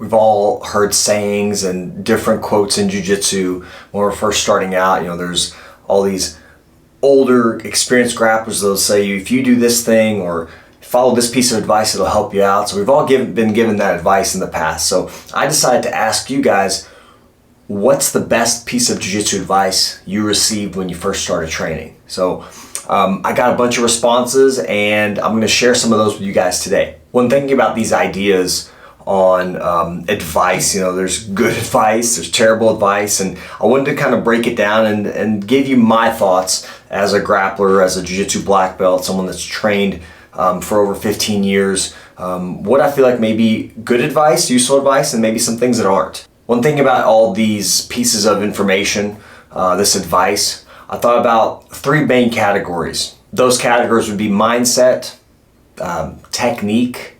we've all heard sayings and different quotes in jiu-jitsu when we're first starting out. There's all these older experienced grapplers that'll say, if you do this thing or follow this piece of advice, it'll help you out. So we've all been given that advice in the past. So I decided to ask you guys, what's the best piece of jiu-jitsu advice you received when you first started training? So I got a bunch of responses, and I'm going to share some of those with you guys today. When thinking about these ideas on advice, there's good advice, there's terrible advice, and I wanted to kind of break it down and give you my thoughts as a grappler, as a jiu-jitsu black belt, someone that's trained for over 15 years, what I feel like may be good advice, useful advice, and maybe some things that aren't. One thing about all these pieces of information, this advice, I thought about three main categories. Those categories would be mindset, technique,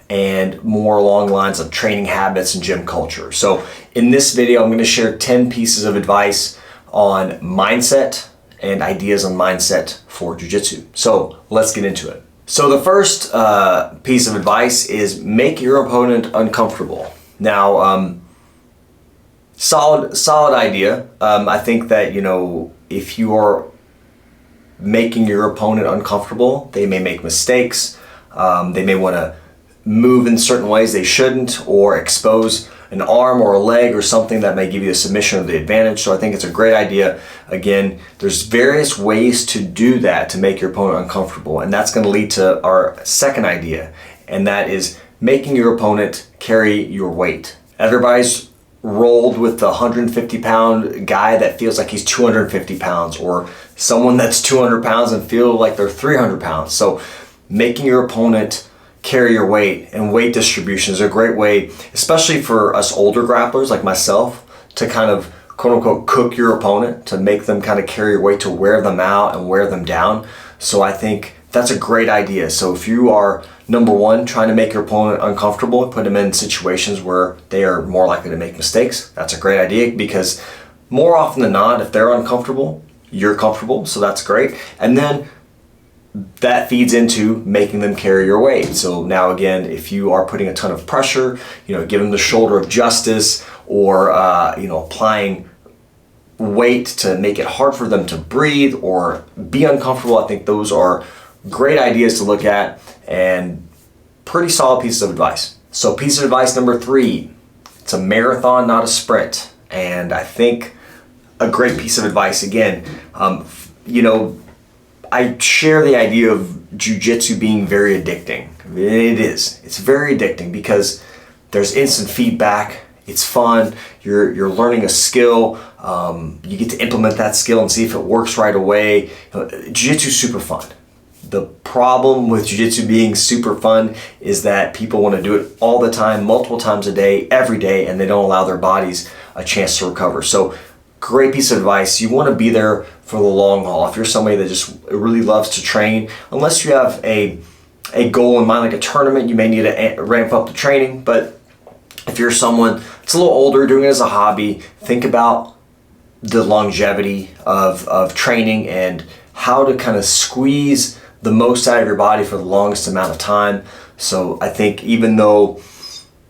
and more along the lines of training habits and gym culture. So in this video, I'm going to share 10 pieces of advice on mindset and ideas on mindset for jiu-jitsu. So let's get into it. So the first piece of advice is make your opponent uncomfortable. Now, solid idea. I think that, if you are making your opponent uncomfortable, they may make mistakes. They may want to move in certain ways they shouldn't, or expose an arm or a leg or something that may give you a submission or the advantage. So I think it's a great idea. Again, there's various ways to do that to make your opponent uncomfortable, and that's going to lead to our second idea, and that is making your opponent carry your weight. Everybody's rolled with the 150-pound guy that feels like he's 250 pounds, or someone that's 200 pounds and feel like they're 300 pounds. So making your opponent carry your weight and weight distribution is a great way, especially for us older grapplers like myself, to kind of quote unquote cook your opponent, to make them kind of carry your weight, to wear them out and wear them down. So I think that's a great idea. So if you are, number one, trying to make your opponent uncomfortable and put them in situations where they are more likely to make mistakes, that's a great idea, because more often than not, if they're uncomfortable, you're comfortable. So that's great. And then that feeds into making them carry your weight. So now again, if you are putting a ton of pressure, give them the shoulder of justice, or applying weight to make it hard for them to breathe or be uncomfortable, I think those are great ideas to look at and pretty solid pieces of advice. So piece of advice number 3, it's a marathon, not a sprint. And I think a great piece of advice, again, I share the idea of jiu-jitsu being very addicting. It is. It's very addicting because there's instant feedback. It's fun. You're learning a skill. You get to implement that skill and see if it works right away. Jiu-jitsu is super fun. The problem with jiu-jitsu being super fun is that people want to do it all the time, multiple times a day, every day, and they don't allow their bodies a chance to recover. So great piece of advice. You want to be there for the long haul. If you're somebody that just really loves to train, unless you have a goal in mind, like a tournament, you may need to ramp up the training. But if you're someone that's a little older, doing it as a hobby, think about the longevity of training and how to kind of squeeze the most out of your body for the longest amount of time. So I think even though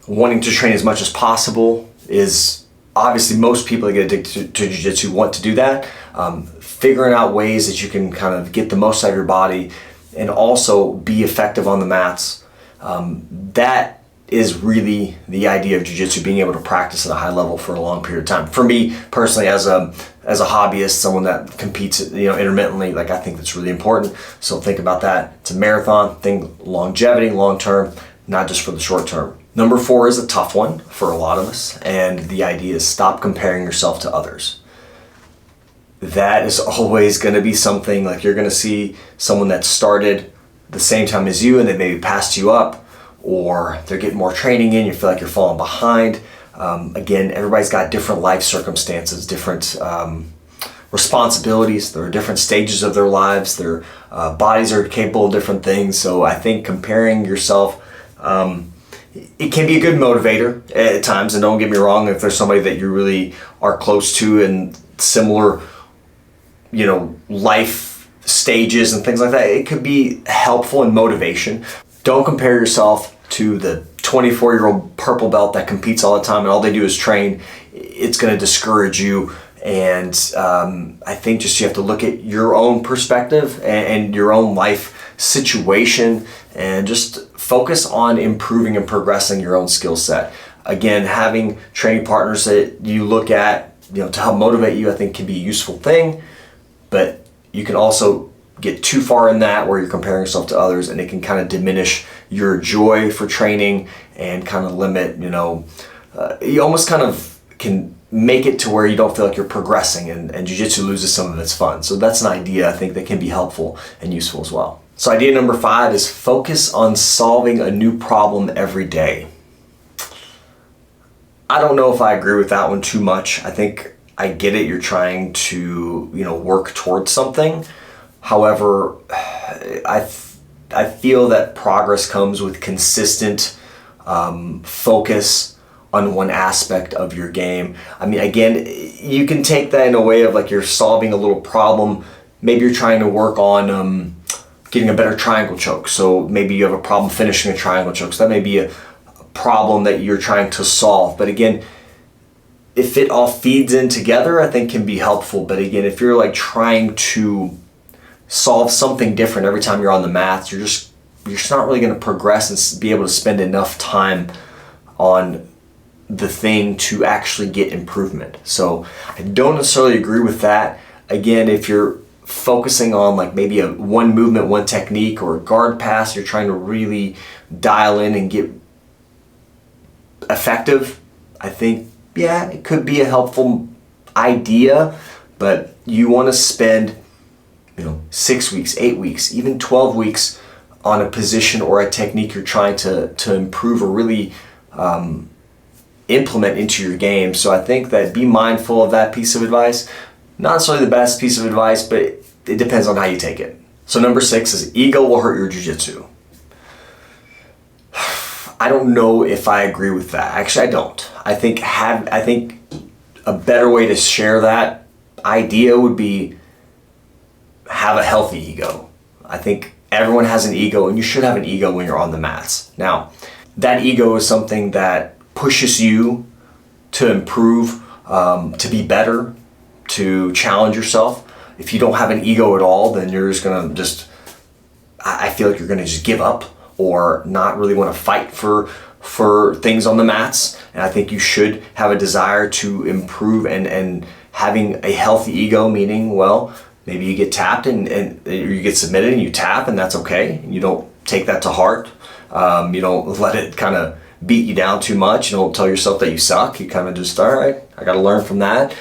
wanting to train as much as possible is obviously, most people that get addicted to jiu-jitsu want to do that. Figuring out ways that you can kind of get the most out of your body and also be effective on the mats. That is really the idea of jiu-jitsu, being able to practice at a high level for a long period of time. For me personally, as a hobbyist, someone that competes intermittently, I think that's really important. So think about that. It's a marathon. Think longevity, long term, not just for the short term. Number 4 is a tough one for a lot of us, and the idea is stop comparing yourself to others. That is always going to be something, like you're going to see someone that started the same time as you and they maybe passed you up, or they're getting more training in, you feel like you're falling behind. Again, everybody's got different life circumstances, different responsibilities. There are different stages of their lives. Their bodies are capable of different things. So I think comparing yourself, it can be a good motivator at times, and don't get me wrong, if there's somebody that you really are close to and similar, life stages and things like that, it could be helpful in motivation. Don't compare yourself to the 24-year-old purple belt that competes all the time and all they do is train, it's going to discourage you. And I think just you have to look at your own perspective and your own life situation and just focus on improving and progressing your own skill set. Again, having training partners that you look at, to help motivate you, I think can be a useful thing, but you can also get too far in that where you're comparing yourself to others, and it can kind of diminish your joy for training and kind of limit, you almost kind of can make it to where you don't feel like you're progressing, and jiu-jitsu loses some of its fun. So that's an idea I think that can be helpful and useful as well. So idea number 5 is focus on solving a new problem every day. I don't know if I agree with that one too much. I think I get it. You're trying to, work towards something. However, I feel that progress comes with consistent focus on one aspect of your game. I mean, again, you can take that in a way of like you're solving a little problem. Maybe you're trying to work on getting a better triangle choke. So maybe you have a problem finishing a triangle choke. So that may be a problem that you're trying to solve. But again, if it all feeds in together, I think can be helpful. But again, if you're like trying to solve something different every time you're on the mats, you're just not really going to progress and be able to spend enough time on the thing to actually get improvement. So I don't necessarily agree with that. Again, if you're focusing on like maybe a one movement, one technique, or a guard pass, you're trying to really dial in and get effective, I think, yeah, it could be a helpful idea, but you want to spend 6 weeks, 8 weeks, even 12 weeks on a position or a technique you're trying to improve or really implement into your game. So I think that be mindful of that piece of advice. Not necessarily the best piece of advice, but it depends on how you take it. So number 6 is ego will hurt your jiu-jitsu. I don't know if I agree with that. Actually, I don't. I think a better way to share that idea would be have a healthy ego. I think everyone has an ego, and you should have an ego when you're on the mats. Now, that ego is something that pushes you to improve, to be better, to challenge yourself. If you don't have an ego at all, then you're just gonna I feel like you're gonna just give up or not really want to fight for things on the mats. And I think you should have a desire to improve, and having a healthy ego, meaning, well, maybe you get tapped and you get submitted and you tap, and that's okay. And you don't take that to heart. You don't let it kind of beat you down too much. You don't tell yourself that you suck. You kind of just, all right, I got to learn from that.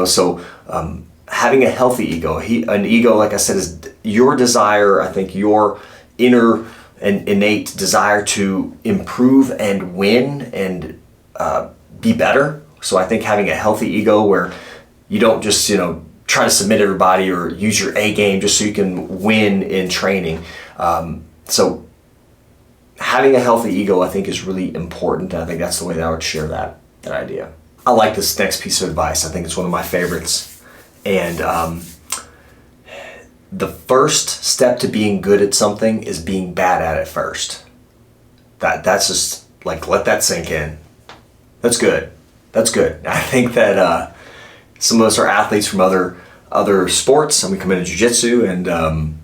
So having a healthy ego, an ego, like I said, is your desire, I think your inner and innate desire to improve and win and be better. So I think having a healthy ego where you don't just, try to submit everybody or use your A game just so you can win in training. So having a healthy ego, I think, is really important. I think that's the way that I would share that idea. I like this next piece of advice. I think it's one of my favorites. And the first step to being good at something is being bad at it first. That's just like, let that sink in. That's good. I think that some of us are athletes from other sports, and we come into jiu-jitsu, and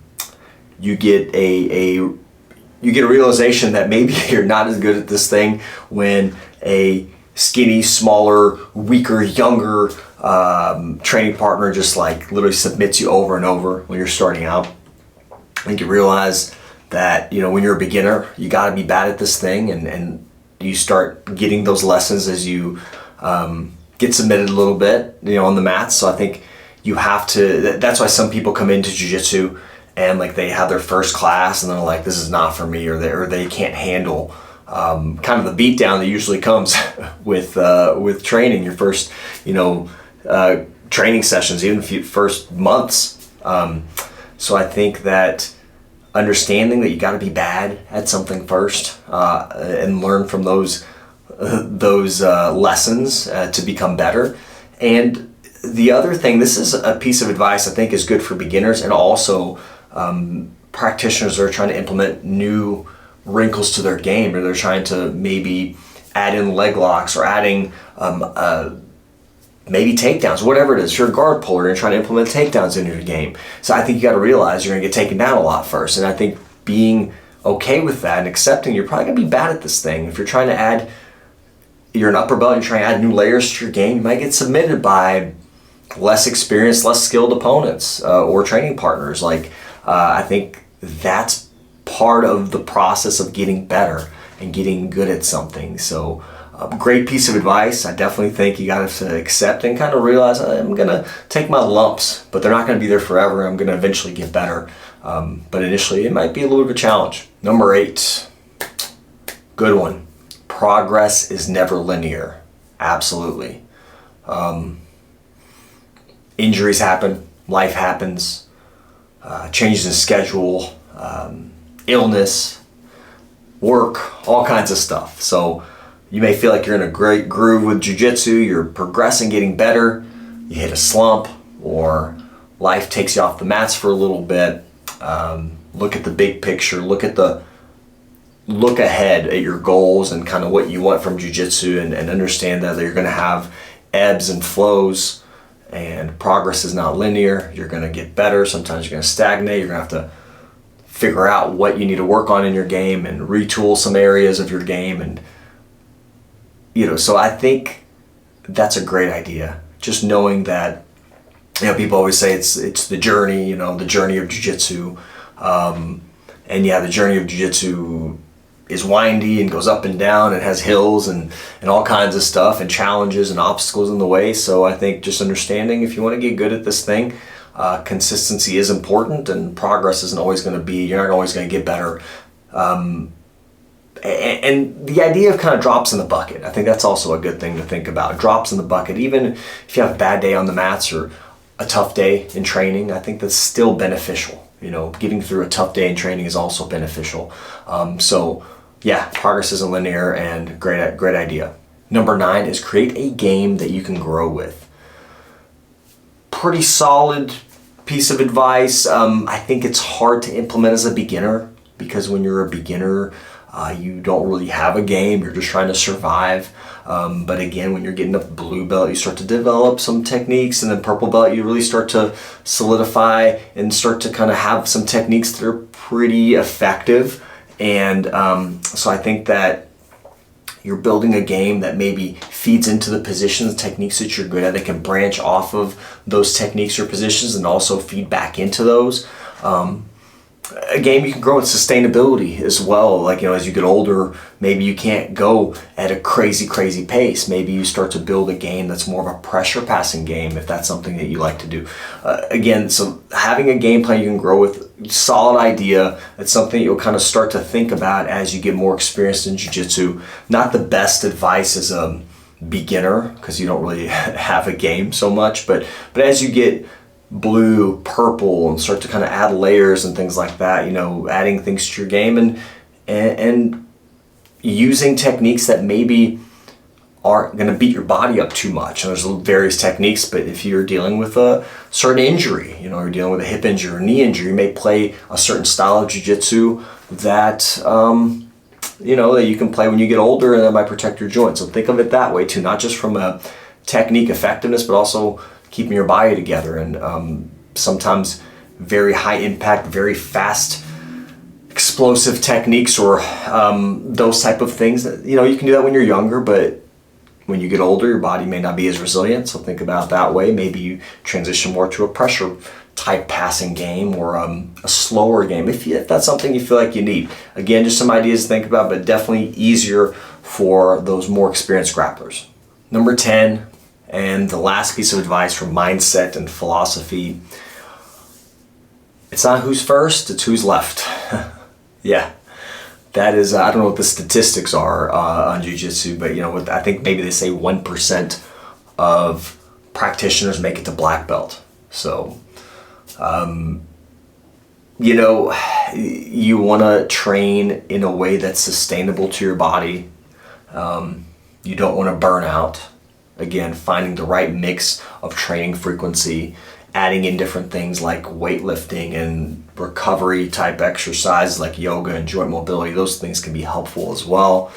you get a realization that maybe you're not as good at this thing when a skinny, smaller, weaker, younger training partner just like literally submits you over and over when you're starting out. I think you realize that when you're a beginner, you got to be bad at this thing, and you start getting those lessons as you get submitted a little bit on the mats. So I think you have to, that's why some people come into jiu-jitsu and like they have their first class and they're like, this is not for me, or they can't handle kind of the beat down that usually comes with training your first training sessions, even first months. So I think that understanding that you got to be bad at something first and learn from those lessons to become better. And the other thing, this is a piece of advice I think is good for beginners and also practitioners that are trying to implement new wrinkles to their game, or they're trying to maybe add in leg locks or adding maybe takedowns, whatever it is. If you're a guard puller and trying to implement takedowns into your game. So I think you got to realize you're going to get taken down a lot first. And I think being okay with that and accepting you're probably going to be bad at this thing. If you're trying to add, you're an upper belt and you're trying to add new layers to your game, you might get submitted by less experienced, less skilled opponents or training partners. I think that's part of the process of getting better and getting good at something. So great piece of advice. I definitely think you got to accept and kind of realize I'm going to take my lumps, but they're not going to be there forever. I'm going to eventually get better. But initially it might be a little bit of a challenge. Number 8, good one. Progress is never linear. Absolutely. Injuries happen, life happens, changes in schedule, illness, work, all kinds of stuff. So you may feel like you're in a great groove with jiu-jitsu, you're progressing, getting better, you hit a slump, or life takes you off the mats for a little bit. Look at the big picture, look ahead at your goals and kind of what you want from jiu-jitsu, and understand that you're going to have ebbs and flows, and progress is not linear. You're going to get better. Sometimes you're going to stagnate. You're going to have to figure out what you need to work on in your game and retool some areas of your game. And so I think that's a great idea. Just knowing that, people always say it's the journey, the journey of jiu-jitsu. And the journey of jiu-jitsu is windy and goes up and down and has hills and all kinds of stuff and challenges and obstacles in the way. So I think just understanding, if you want to get good at this thing, consistency is important, and progress isn't always going to be, you're not always going to get better. And the idea of kind of drops in the bucket, I think that's also a good thing to think about. Drops in the bucket, even if you have a bad day on the mats or a tough day in training, I think that's still beneficial. Getting through a tough day in training is also beneficial. Progress isn't linear, and great idea. Number 9 is create a game that you can grow with. Pretty solid piece of advice. I think it's hard to implement as a beginner, because when you're a beginner, you don't really have a game. You're just trying to survive. But again, when you're getting up blue belt, you start to develop some techniques, and then purple belt, you really start to solidify and start to kind of have some techniques that are pretty effective. And so I think that you're building a game that maybe feeds into the positions, techniques that you're good at. It can branch off of those techniques or positions and also feed back into those. A game you can grow with sustainability as well. As you get older, maybe you can't go at a crazy pace. Maybe you start to build a game that's more of a pressure passing game, if that's something that you like to do. So having a game plan you can grow with, solid idea. It's something you'll kind of start to think about as you get more experienced in jiu-jitsu. Not the best advice as a beginner, because you don't really have a game so much, but as you get blue, purple, and start to kind of add layers and things like that, adding things to your game and using techniques that maybe aren't going to beat your body up too much. And there's various techniques, but if you're dealing with a certain injury, you're dealing with a hip injury or knee injury, you may play a certain style of jiu-jitsu that that you can play when you get older, and that might protect your joints. So think of it that way too, not just from a technique effectiveness, but also keeping your body together. And sometimes very high impact, very fast, explosive techniques, or those type of things that, you can do that when you're younger, but when you get older, your body may not be as resilient. So think about it that way. Maybe you transition more to a pressure type passing game, or a slower game, if that's something you feel like you need. Again, just some ideas to think about, but definitely easier for those more experienced grapplers. Number 10, and the last piece of advice from mindset and philosophy, it's not who's first, it's who's left. Yeah, that is, I don't know what the statistics are on jiu-jitsu, but I think maybe they say 1% of practitioners make it to black belt. So, you want to train in a way that's sustainable to your body. You don't want to burn out. Again, finding the right mix of training frequency, adding in different things like weightlifting and recovery type exercises like yoga and joint mobility. Those things can be helpful as well.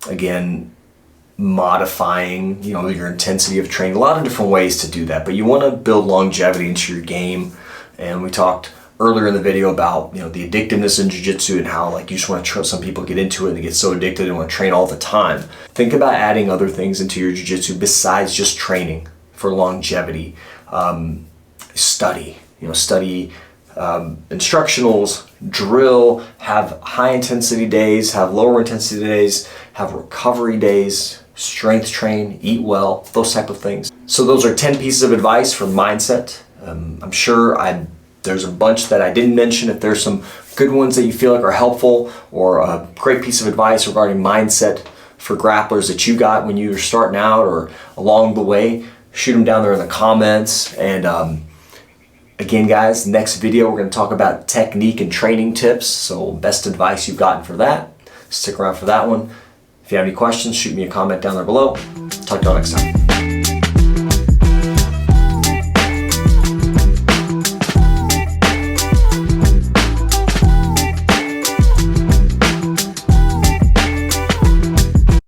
Again, modifying, your intensity of training, a lot of different ways to do that, but you want to build longevity into your game. And we talked earlier in the video about, the addictiveness in jiu-jitsu and how you just want to some people get into it and they get so addicted and want to train all the time. Think about adding other things into your jiu-jitsu besides just training for longevity. Study instructionals, drill, have high intensity days, have lower intensity days, have recovery days, strength train, eat well, those type of things. So those are 10 pieces of advice for mindset. I'm sure there's a bunch that I didn't mention. If there's some good ones that you feel like are helpful, or a great piece of advice regarding mindset for grapplers that you got when you were starting out or along the way, shoot them down there in the comments. And again, guys, next video we're going to talk about technique and training tips. So best advice you've gotten for that. Stick around for that one. If you have any questions, shoot me a comment down there below. Talk to you all next time.